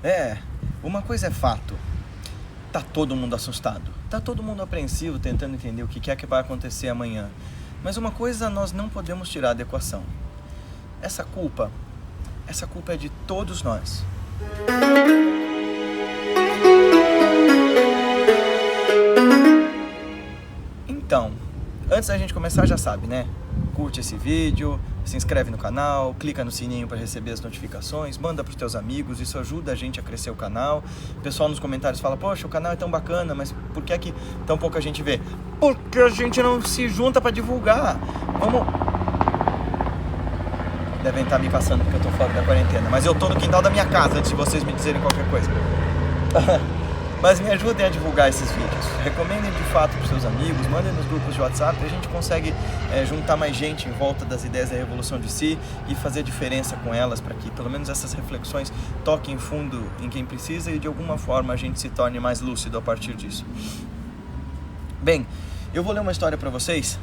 É, uma coisa é fato. Tá todo mundo assustado. Tá todo mundo apreensivo, tentando entender o que é que vai acontecer amanhã. Mas uma coisa nós não podemos tirar da equação. Essa culpa é de todos nós. Então, antes da gente começar, já sabe, né? Curte esse vídeo, se inscreve no canal, clica no sininho para receber as notificações, manda para os teus amigos, isso ajuda a gente a crescer o canal. O pessoal nos comentários fala, poxa, o canal é tão bacana, mas por que é que tão pouca gente vê? Porque a gente não se junta para divulgar. Vamos... Devem estar me caçando porque eu tô fora da quarentena, mas eu tô no quintal da minha casa, antes de vocês me dizerem qualquer coisa. Mas me ajudem a divulgar esses vídeos. Recomendem de fato para os seus amigos, mandem nos grupos de WhatsApp, a gente consegue juntar mais gente em volta das ideias da revolução de si e fazer diferença com elas para que pelo menos essas reflexões toquem fundo em quem precisa e de alguma forma a gente se torne mais lúcido a partir disso. Bem, eu vou ler uma história para vocês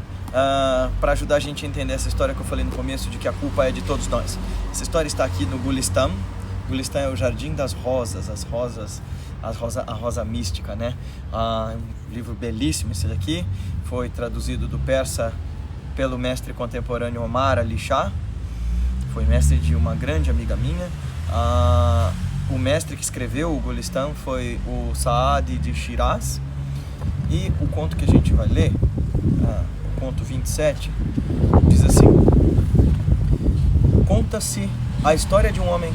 para ajudar a gente a entender essa história que eu falei no começo de que a culpa é de todos nós. Essa história está aqui no Gulistan. Gulistan é o Jardim das Rosas, a rosa mística, né? Um livro belíssimo esse daqui, foi traduzido do persa pelo mestre contemporâneo Omar Ali Shah, foi mestre de uma grande amiga minha. O mestre que escreveu o Gulistan foi o Saadi de Shiraz, e o conto que a gente vai ler, o conto 27, diz assim: conta-se a história de um homem.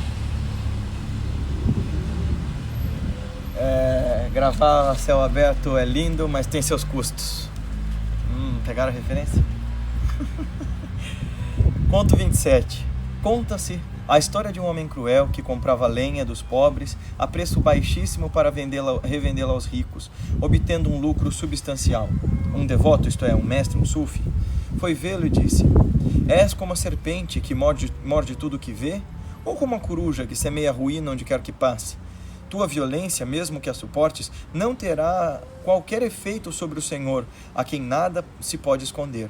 Gravar a céu aberto é lindo, mas tem seus custos. Pegaram a referência? Conto 27. Conta-se a história de um homem cruel que comprava lenha dos pobres a preço baixíssimo para revendê-la aos ricos, obtendo um lucro substancial. Um devoto, isto é, um mestre, um sufi, foi vê-lo e disse: és como a serpente que morde tudo o que vê, ou como a coruja que semeia ruína onde quer que passe? Tua violência, mesmo que a suportes, não terá qualquer efeito sobre o Senhor, a quem nada se pode esconder.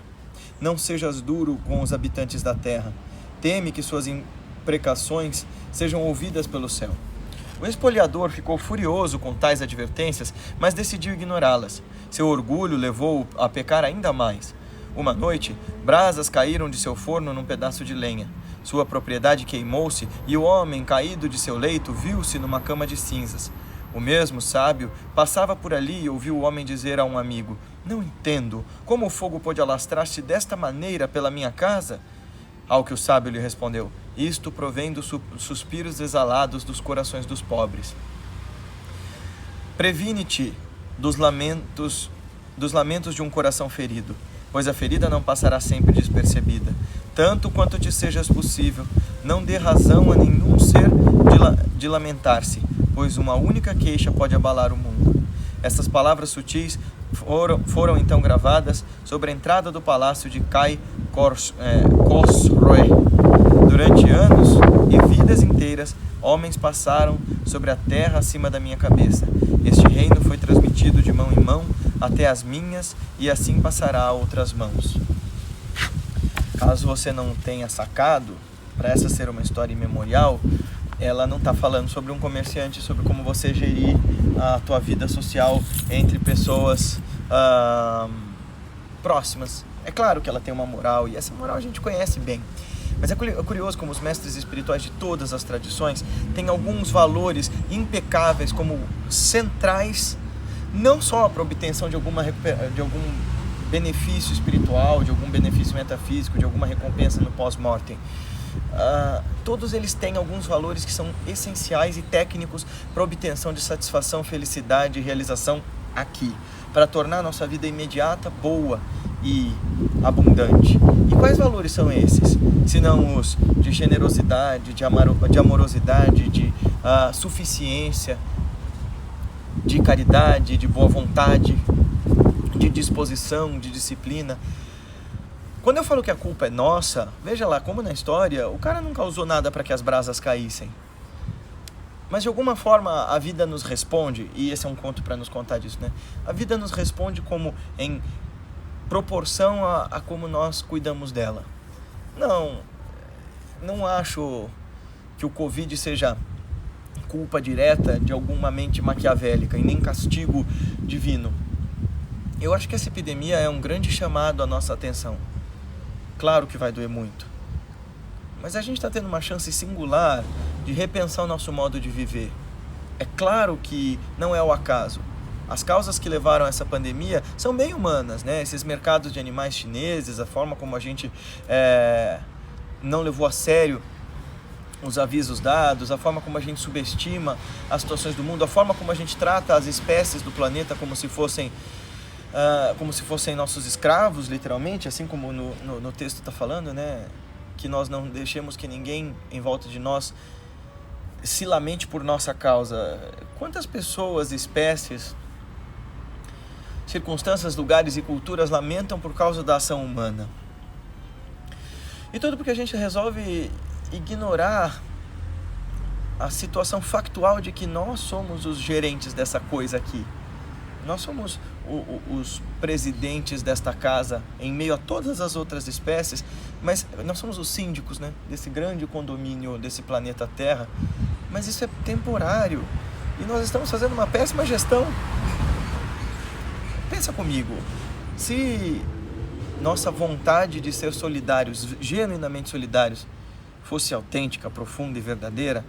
Não sejas duro com os habitantes da terra. Teme que suas imprecações sejam ouvidas pelo céu. O espoliador ficou furioso com tais advertências, mas decidiu ignorá-las. Seu orgulho levou-o a pecar ainda mais. Uma noite, brasas caíram de seu forno num pedaço de lenha. Sua propriedade queimou-se e o homem, caído de seu leito, viu-se numa cama de cinzas. O mesmo sábio passava por ali e ouviu o homem dizer a um amigo: não entendo como o fogo pode alastrar-se desta maneira pela minha casa. Ao que o sábio lhe respondeu: isto provém dos suspiros exalados dos corações dos pobres. Previne-te dos lamentos de um coração ferido, pois a ferida não passará sempre despercebida. Tanto quanto te sejas possível, não dê razão a nenhum ser de lamentar-se, pois uma única queixa pode abalar o mundo. Estas palavras sutis foram então gravadas sobre a entrada do palácio de Kai Khosrow. Durante anos e vidas inteiras, homens passaram sobre a terra acima da minha cabeça. Este reino foi transmitido de mão em mão até as minhas, e assim passará a outras mãos. Caso você não tenha sacado, para essa ser uma história imemorial, ela não está falando sobre um comerciante, sobre como você gerir a tua vida social entre pessoas próximas. É claro que ela tem uma moral, e essa moral a gente conhece bem. Mas é curioso como os mestres espirituais de todas as tradições têm alguns valores impecáveis como centrais, não só para a obtenção de algum benefício espiritual, de algum benefício metafísico, de alguma recompensa no pós-mortem. Todos eles têm alguns valores que são essenciais e técnicos para a obtenção de satisfação, felicidade e realização aqui, para tornar a nossa vida imediata, boa e abundante. E quais valores são esses? Se não os de generosidade, de amorosidade, de suficiência, de caridade, de boa vontade, de disposição, de disciplina. Quando eu falo que a culpa é nossa, veja lá, como na história, o cara não causou nada para que as brasas caíssem. Mas de alguma forma a vida nos responde, e esse é um conto para nos contar disso, né? A vida nos responde como em proporção a como nós cuidamos dela. Não acho que o Covid seja culpa direta de alguma mente maquiavélica e nem castigo divino. Eu acho que essa epidemia é um grande chamado à nossa atenção. Claro que vai doer muito, mas a gente está tendo uma chance singular de repensar o nosso modo de viver. É claro que não é o acaso. As causas que levaram a essa pandemia são bem humanas, né? Esses mercados de animais chineses, a forma como a gente não levou a sério os avisos dados, a forma como a gente subestima as situações do mundo, a forma como a gente trata as espécies do planeta como se fossem nossos escravos, literalmente, assim como no texto está falando, né? Que nós não deixemos que ninguém em volta de nós se lamente por nossa causa. Quantas pessoas, espécies, circunstâncias, lugares e culturas lamentam por causa da ação humana? E tudo porque a gente resolve ignorar a situação factual de que nós somos os gerentes dessa coisa aqui. Nós somos os presidentes desta casa em meio a todas as outras espécies, mas nós somos os síndicos, né, desse grande condomínio desse planeta Terra. Mas isso é temporário e nós estamos fazendo uma péssima gestão. Pensa comigo, se nossa vontade de ser solidários, genuinamente solidários, fosse autêntica, profunda e verdadeira,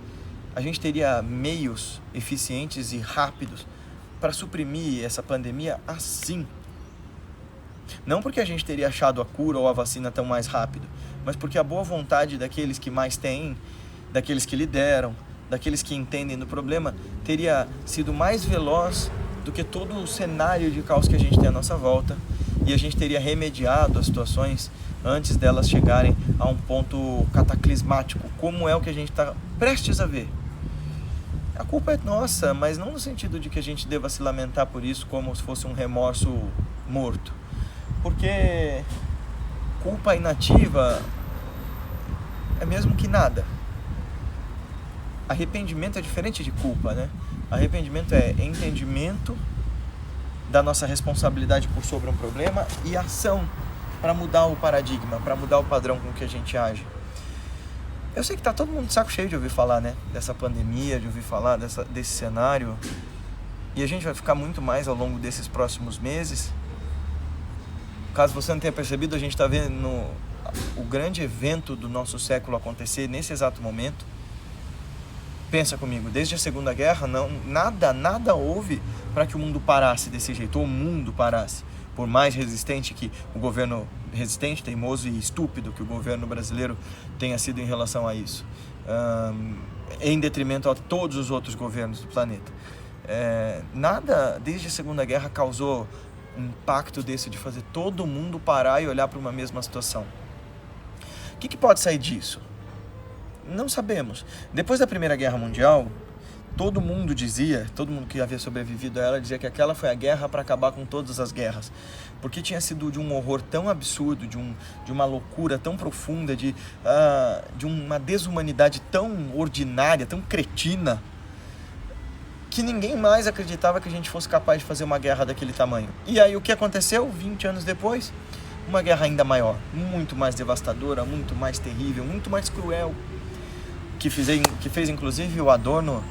a gente teria meios eficientes e rápidos para suprimir essa pandemia assim. Não porque a gente teria achado a cura ou a vacina tão mais rápido, mas porque a boa vontade daqueles que mais têm, daqueles que lideram, daqueles que entendem do problema, teria sido mais veloz do que todo o cenário de caos que a gente tem à nossa volta, e a gente teria remediado as situações antes delas chegarem a um ponto cataclismático, como é o que a gente está prestes a ver. A culpa é nossa, mas não no sentido de que a gente deva se lamentar por isso como se fosse um remorso morto. Porque culpa inativa é mesmo que nada. Arrependimento é diferente de culpa, né? Arrependimento é entendimento da nossa responsabilidade por sobre um problema e ação para mudar o paradigma, para mudar o padrão com que a gente age. Eu sei que tá todo mundo de saco cheio de ouvir falar, né, dessa pandemia, de ouvir falar desse cenário. E a gente vai ficar muito mais ao longo desses próximos meses. Caso você não tenha percebido, a gente está vendo o grande evento do nosso século acontecer nesse exato momento. Pensa comigo, desde a Segunda Guerra, nada houve para que o mundo parasse desse jeito, ou o mundo parasse. Por mais resistente que o governo, resistente, teimoso e estúpido que o governo brasileiro tenha sido em relação a isso, em detrimento a todos os outros governos do planeta. Nada desde a Segunda Guerra causou um impacto desse de fazer todo mundo parar e olhar para uma mesma situação. O que pode sair disso? Não sabemos. Depois da Primeira Guerra Mundial, todo mundo que havia sobrevivido a ela dizia que aquela foi a guerra para acabar com todas as guerras, porque tinha sido de um horror tão absurdo, de uma loucura tão profunda, de uma desumanidade tão ordinária, tão cretina, que ninguém mais acreditava que a gente fosse capaz de fazer uma guerra daquele tamanho. E aí o que aconteceu 20 anos depois? Uma guerra ainda maior, muito mais devastadora, muito mais terrível, muito mais cruel, que fez inclusive o Adorno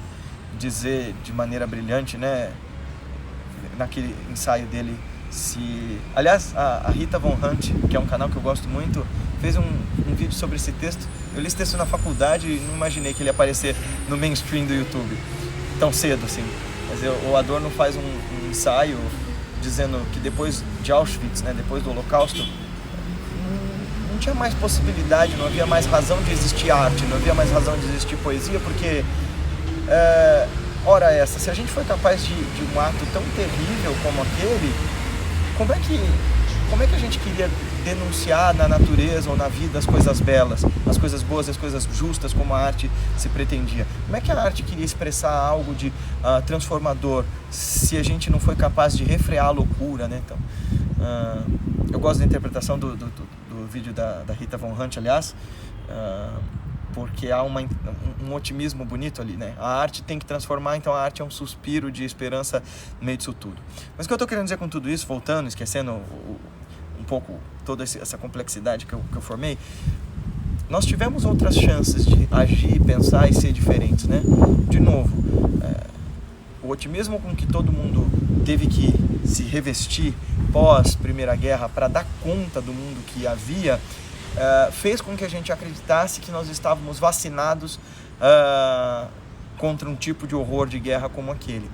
dizer de maneira brilhante, né, naquele ensaio dele, aliás, a Rita Von Hunt, que é um canal que eu gosto muito, fez um vídeo sobre esse texto. Eu li esse texto na faculdade e não imaginei que ele ia aparecer no mainstream do YouTube tão cedo assim. Mas o Adorno faz um ensaio dizendo que depois de Auschwitz, né, depois do Holocausto, não tinha mais possibilidade, não havia mais razão de existir arte, não havia mais razão de existir poesia, porque ora essa, se a gente foi capaz de um ato tão terrível como aquele, como é que a gente queria denunciar na natureza ou na vida as coisas belas, as coisas boas, as coisas justas, como a arte se pretendia? Como é que a arte queria expressar algo de transformador se a gente não foi capaz de refrear a loucura, né? Então, eu gosto da interpretação do vídeo da Rita Von Hunt, aliás, porque há um otimismo bonito ali, né? A arte tem que transformar, então a arte é um suspiro de esperança no meio disso tudo. Mas o que eu estou querendo dizer com tudo isso, voltando, esquecendo um pouco toda essa complexidade que eu formei, nós tivemos outras chances de agir, pensar e ser diferentes, né? De novo, otimismo com que todo mundo teve que se revestir pós Primeira Guerra para dar conta do mundo que havia, fez com que a gente acreditasse que nós estávamos vacinados contra um tipo de horror de guerra como aquele.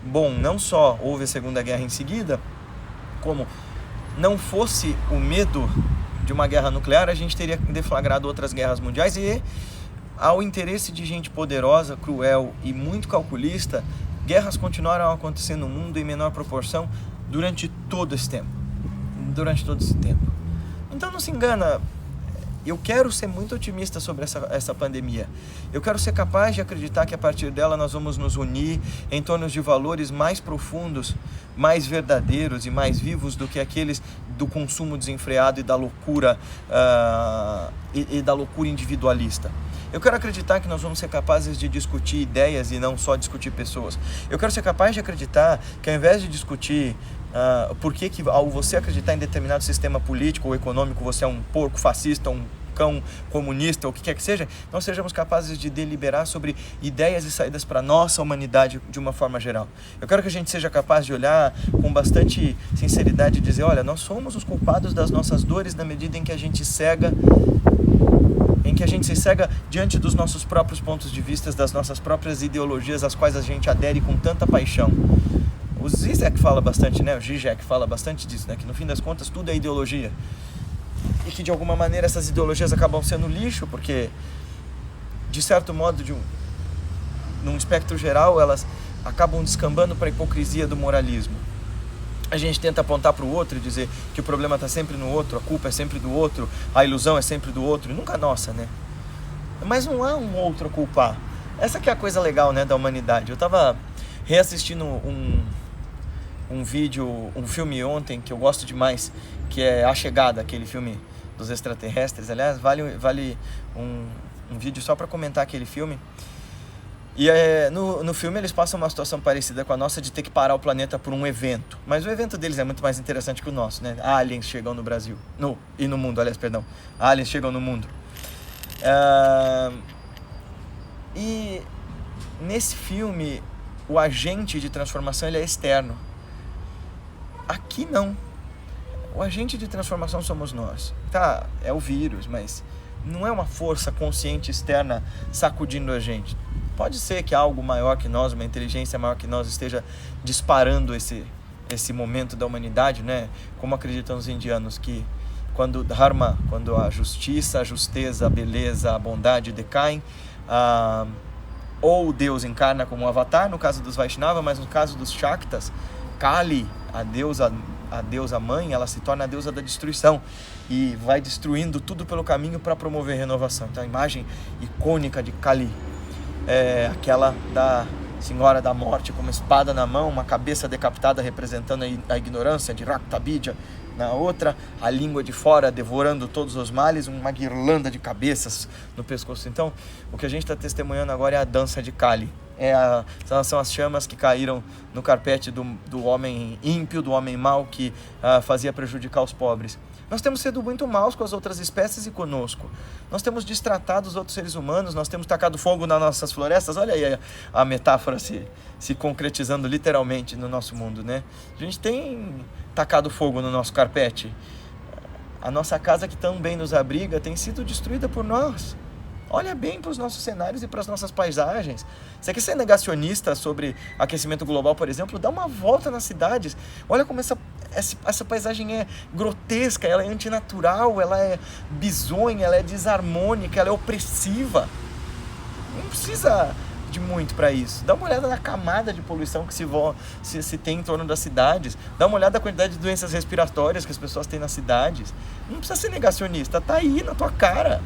Bom, não só houve a Segunda Guerra em seguida, como não fosse o medo de uma guerra nuclear, a gente teria deflagrado outras guerras mundiais, e ao interesse de gente poderosa, cruel e muito calculista, guerras continuaram acontecendo no mundo em menor proporção durante todo esse tempo. Então não se engana, eu quero ser muito otimista sobre essa pandemia. Eu quero ser capaz de acreditar que a partir dela nós vamos nos unir em torno de valores mais profundos, mais verdadeiros e mais vivos do que aqueles do consumo desenfreado e da loucura, e da loucura individualista. Eu quero acreditar que nós vamos ser capazes de discutir ideias e não só discutir pessoas. Eu quero ser capaz de acreditar que ao invés de discutir por que ao você acreditar em determinado sistema político ou econômico você é um porco fascista, um cão comunista, ou o que quer que seja, nós sejamos capazes de deliberar sobre ideias e saídas para a nossa humanidade de uma forma geral. Eu quero que a gente seja capaz de olhar com bastante sinceridade e dizer, olha, nós somos os culpados das nossas dores na medida em que a gente se cega diante dos nossos próprios pontos de vista, das nossas próprias ideologias, às quais a gente adere com tanta paixão. O Zizek fala bastante, né? O Zizek fala bastante disso, né? Que no fim das contas tudo é ideologia. E que de alguma maneira essas ideologias acabam sendo lixo, porque de certo modo, num espectro geral, elas acabam descambando para a hipocrisia do moralismo. A gente tenta apontar para o outro e dizer que o problema está sempre no outro, a culpa é sempre do outro, a ilusão é sempre do outro, e nunca nossa, né? Mas não há um outro a culpar. Essa que é a coisa legal, né, da humanidade. Eu estava reassistindo um filme ontem que eu gosto demais, que é A Chegada, aquele filme dos extraterrestres. Aliás, vale um vídeo só para comentar aquele filme. E no filme eles passam uma situação parecida com a nossa, de ter que parar o planeta por um evento. Mas o evento deles é muito mais interessante que o nosso, né? Aliens chegam no Brasil. E no mundo, aliás, perdão. Aliens chegam no mundo. E nesse filme, o agente de transformação ele é externo. Aqui não. O agente de transformação somos nós. Tá, é o vírus, mas não é uma força consciente externa sacudindo a gente. Pode ser que algo maior que nós, uma inteligência maior que nós, esteja disparando esse momento da humanidade, né? Como acreditam os indianos, que quando Dharma, quando a justiça, a justeza, a beleza, a bondade decaem, ou Deus encarna como um avatar, no caso dos Vaishnava, mas no caso dos Shaktas, Kali, a deusa mãe, ela se torna a deusa da destruição e vai destruindo tudo pelo caminho para promover renovação. Então a imagem icônica de Kali é aquela da Senhora da Morte com uma espada na mão, uma cabeça decapitada representando a ignorância, de Raktabidya. Na outra, a língua de fora devorando todos os males, uma guirlanda de cabeças no pescoço. Então, o que a gente está testemunhando agora é a dança de Kali. São as chamas que caíram no carpete do homem ímpio, do homem mau, que fazia prejudicar os pobres. Nós temos sido muito maus com as outras espécies e conosco. Nós temos destratado os outros seres humanos, nós temos tacado fogo nas nossas florestas. Olha aí a metáfora se concretizando literalmente no nosso mundo, né? A gente tem tacado fogo no nosso carpete. A nossa casa, que tão bem nos abriga, tem sido destruída por nós. Olha bem para os nossos cenários e para as nossas paisagens. Você quer ser negacionista sobre aquecimento global, por exemplo? Dá uma volta nas cidades. Olha como essa paisagem é grotesca, ela é antinatural, ela é bizonha, ela é desarmônica, ela é opressiva. Não precisa de muito para isso. Dá uma olhada na camada de poluição que se tem em torno das cidades. Dá uma olhada na quantidade de doenças respiratórias que as pessoas têm nas cidades. Não precisa ser negacionista, tá aí na tua cara.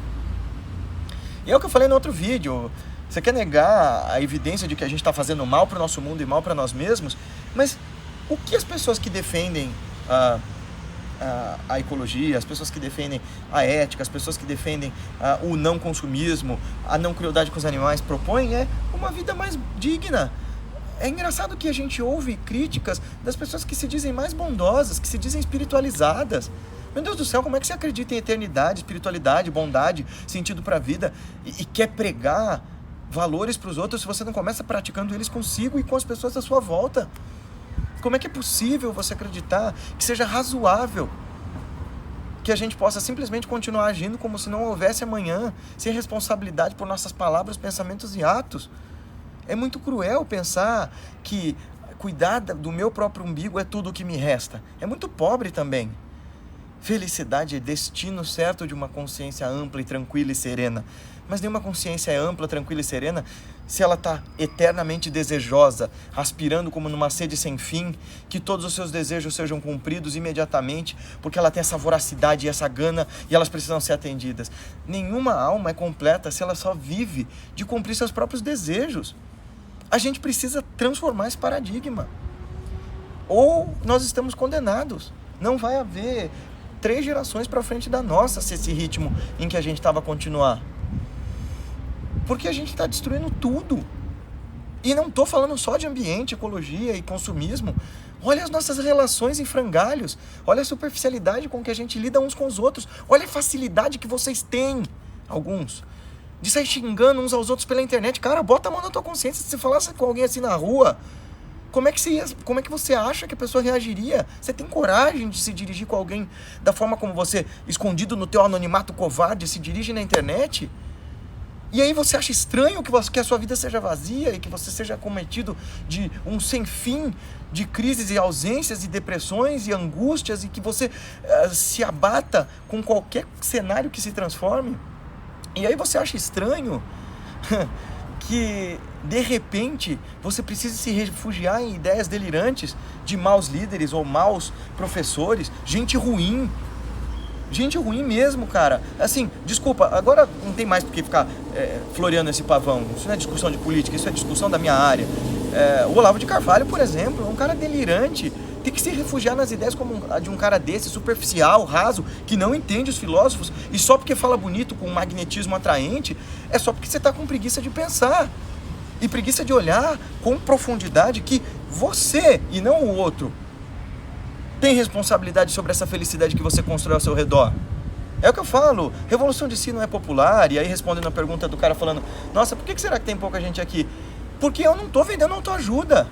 E é o que eu falei no outro vídeo. Você quer negar a evidência de que a gente está fazendo mal para o nosso mundo e mal para nós mesmos? Mas o que as pessoas que defendem a ecologia, as pessoas que defendem a ética, as pessoas que defendem o não consumismo, a não crueldade com os animais propõem é uma vida mais digna. É engraçado que a gente ouve críticas das pessoas que se dizem mais bondosas, que se dizem espiritualizadas. Meu Deus do céu, como é que você acredita em eternidade, espiritualidade, bondade, sentido para a vida e quer pregar valores para os outros se você não começa praticando eles consigo e com as pessoas à sua volta? Como é que é possível você acreditar que seja razoável que a gente possa simplesmente continuar agindo como se não houvesse amanhã, sem responsabilidade por nossas palavras, pensamentos e atos? É muito cruel pensar que cuidar do meu próprio umbigo é tudo o que me resta. É muito pobre também. Felicidade é destino certo de uma consciência ampla e tranquila e serena. Mas nenhuma consciência é ampla, tranquila e serena se ela está eternamente desejosa, aspirando como numa sede sem fim, que todos os seus desejos sejam cumpridos imediatamente, porque ela tem essa voracidade e essa gana e elas precisam ser atendidas. Nenhuma alma é completa se ela só vive de cumprir seus próprios desejos. A gente precisa transformar esse paradigma. Ou nós estamos condenados. Não vai haver 3 gerações para frente da nossa se esse ritmo em que a gente estava continuar. Porque a gente está destruindo tudo. E não estou falando só de ambiente, ecologia e consumismo. Olha as nossas relações em frangalhos. Olha a superficialidade com que a gente lida uns com os outros. Olha a facilidade que vocês têm, alguns, de sair xingando uns aos outros pela internet. Cara, bota a mão na tua consciência. Se você falasse com alguém assim na rua, como é que você acha que a pessoa reagiria? Você tem coragem de se dirigir com alguém da forma como você, escondido no teu anonimato covarde, se dirige na internet? E aí você acha estranho que a sua vida seja vazia e que você seja acometido de um sem fim de crises e ausências e depressões e angústias e que você se abata com qualquer cenário que se transforme? E aí você acha estranho que, de repente, você precisa se refugiar em ideias delirantes de maus líderes ou maus professores, gente ruim mesmo, cara. Assim, desculpa, agora não tem mais por que ficar floreando esse pavão. Isso não é discussão de política, isso é discussão da minha área. O Olavo de Carvalho, por exemplo, é um cara delirante. Tem que se refugiar nas ideias como a de um cara desse, superficial, raso, que não entende os filósofos, e só porque fala bonito, com um magnetismo atraente, é só porque você está com preguiça de pensar. E preguiça de olhar com profundidade que você, e não o outro, tem responsabilidade sobre essa felicidade que você constrói ao seu redor. É o que eu falo, revolução de si não é popular. E aí, respondendo a pergunta do cara falando, nossa, por que será que tem pouca gente aqui? Porque eu não estou vendendo autoajuda.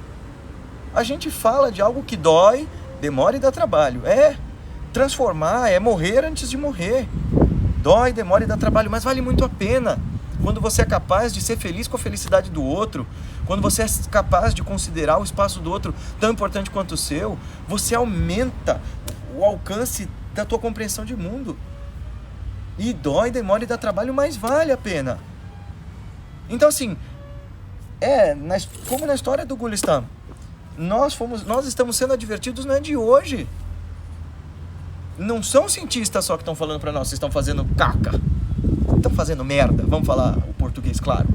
A gente fala de algo que dói, demora e dá trabalho. Transformar, é morrer antes de morrer. Dói, demora e dá trabalho, mas vale muito a pena. Quando você é capaz de ser feliz com a felicidade do outro, quando você é capaz de considerar o espaço do outro tão importante quanto o seu, você aumenta o alcance da tua compreensão de mundo. E dói, demora e dá trabalho, mas vale a pena. Então assim, como na história do Gulistan, nós estamos sendo advertidos, não é de hoje. Não são cientistas só que estão falando para nós, vocês estão fazendo caca. Estão fazendo merda, vamos falar o português claro.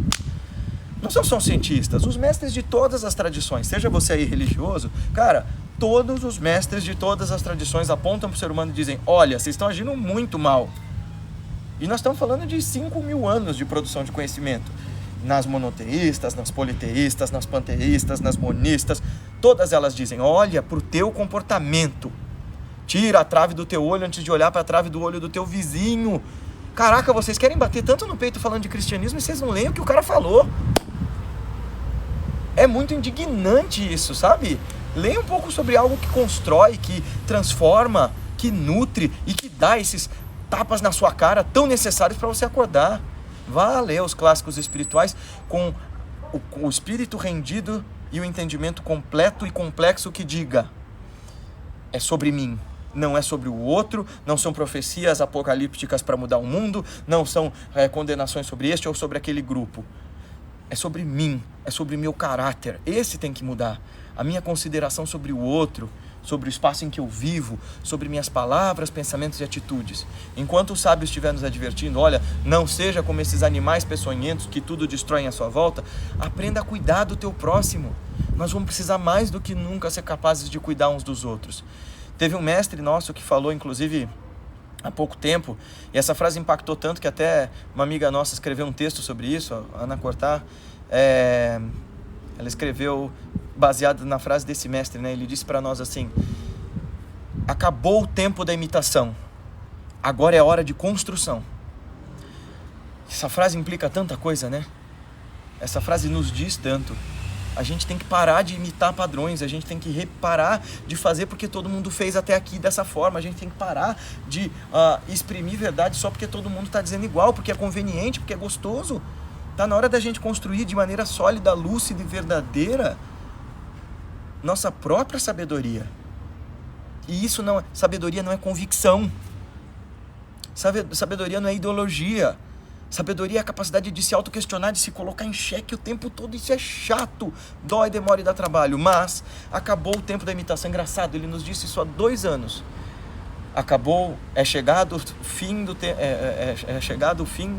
Não são só cientistas, os mestres de todas as tradições, seja você aí religioso, cara, todos os mestres de todas as tradições apontam para o ser humano e dizem, olha, vocês estão agindo muito mal. E nós estamos falando de 5.000 anos de produção de conhecimento. Nas monoteístas, nas politeístas, nas panteístas, nas monistas, todas elas dizem, olha para o teu comportamento. Tira a trave do teu olho antes de olhar para a trave do olho do teu vizinho. Caraca, vocês querem bater tanto no peito falando de cristianismo e vocês não leem o que o cara falou. É muito indignante isso, sabe? Leia um pouco sobre algo que constrói, que transforma, que nutre e que dá esses tapas na sua cara tão necessários para você acordar. Vá ler os clássicos espirituais com o espírito rendido e o entendimento completo e complexo que diga, é sobre mim. Não é sobre o outro, não são profecias apocalípticas para mudar o mundo, não são condenações sobre este ou sobre aquele grupo. É sobre mim, é sobre meu caráter. Esse tem que mudar. A minha consideração sobre o outro, sobre o espaço em que eu vivo, sobre minhas palavras, pensamentos e atitudes. Enquanto o sábio estiver nos advertindo, olha, não seja como esses animais peçonhentos que tudo destroem à sua volta, aprenda a cuidar do teu próximo. Nós vamos precisar mais do que nunca ser capazes de cuidar uns dos outros. Teve um mestre nosso que falou, inclusive, há pouco tempo, e essa frase impactou tanto que até uma amiga nossa escreveu um texto sobre isso, a Ana Cortá, ela escreveu baseado na frase desse mestre, né? Ele disse para nós assim, acabou o tempo da imitação, agora é hora de construção. Essa frase implica tanta coisa, né? Essa frase nos diz tanto. A gente tem que parar de imitar padrões, a gente tem que parar de fazer porque todo mundo fez até aqui dessa forma, a gente tem que parar de exprimir verdade só porque todo mundo está dizendo igual, porque é conveniente, porque é gostoso. Está na hora da gente construir de maneira sólida, lúcida e verdadeira nossa própria sabedoria. E isso não, sabedoria não é convicção, sabedoria não é ideologia. Sabedoria é a capacidade de se autoquestionar, de se colocar em xeque o tempo todo. Isso é chato, dói, demora e dá trabalho. Mas acabou o tempo da imitação. Engraçado, ele nos disse isso há 2 anos. Acabou, é chegado o fim do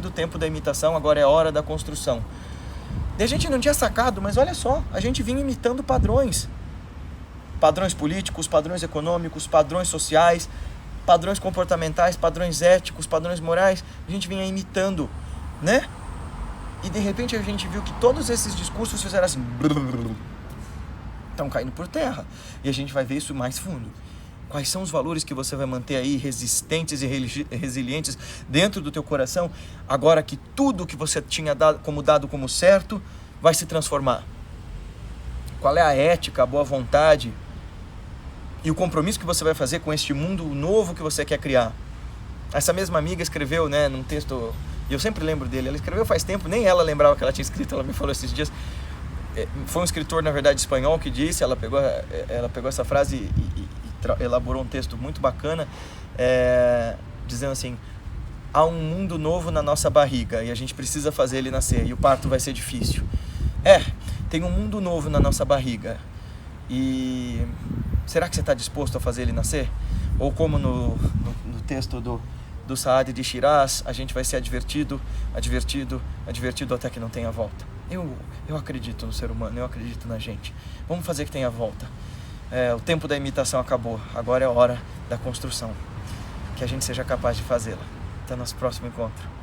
tempo da imitação, agora é hora da construção. E a gente não tinha sacado, mas olha só, a gente vinha imitando padrões. Padrões políticos, padrões econômicos, padrões sociais, padrões comportamentais, padrões éticos, padrões morais, a gente vinha imitando, né? E de repente a gente viu que todos esses discursos fizeram assim, estão caindo por terra. E a gente vai ver isso mais fundo. Quais são os valores que você vai manter aí resistentes e resilientes dentro do teu coração, agora que tudo que você tinha dado como certo vai se transformar? Qual é a ética, a boa vontade e o compromisso que você vai fazer com este mundo novo que você quer criar? Essa mesma amiga escreveu, né, num texto, e eu sempre lembro dele, ela escreveu faz tempo, nem ela lembrava que ela tinha escrito, ela me falou esses dias. Foi um escritor, na verdade, espanhol que disse, ela pegou essa frase e elaborou um texto muito bacana, dizendo assim: há um mundo novo na nossa barriga e a gente precisa fazer ele nascer, e o parto vai ser difícil. Tem um mundo novo na nossa barriga, e será que você está disposto a fazer ele nascer? Ou como no texto do Saad de Shiraz, a gente vai ser advertido até que não tenha volta. Eu acredito no ser humano, eu acredito na gente. Vamos fazer que tenha volta. O tempo da imitação acabou, agora é a hora da construção. Que a gente seja capaz de fazê-la. Até nosso próximo encontro.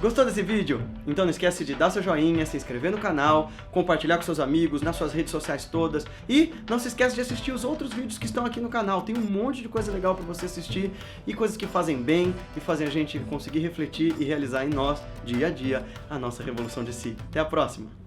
Gostou desse vídeo? Então não esquece de dar seu joinha, se inscrever no canal, compartilhar com seus amigos, nas suas redes sociais todas. E não se esquece de assistir os outros vídeos que estão aqui no canal. Tem um monte de coisa legal para você assistir e coisas que fazem bem e fazem a gente conseguir refletir e realizar em nós, dia a dia, a nossa revolução de si. Até a próxima!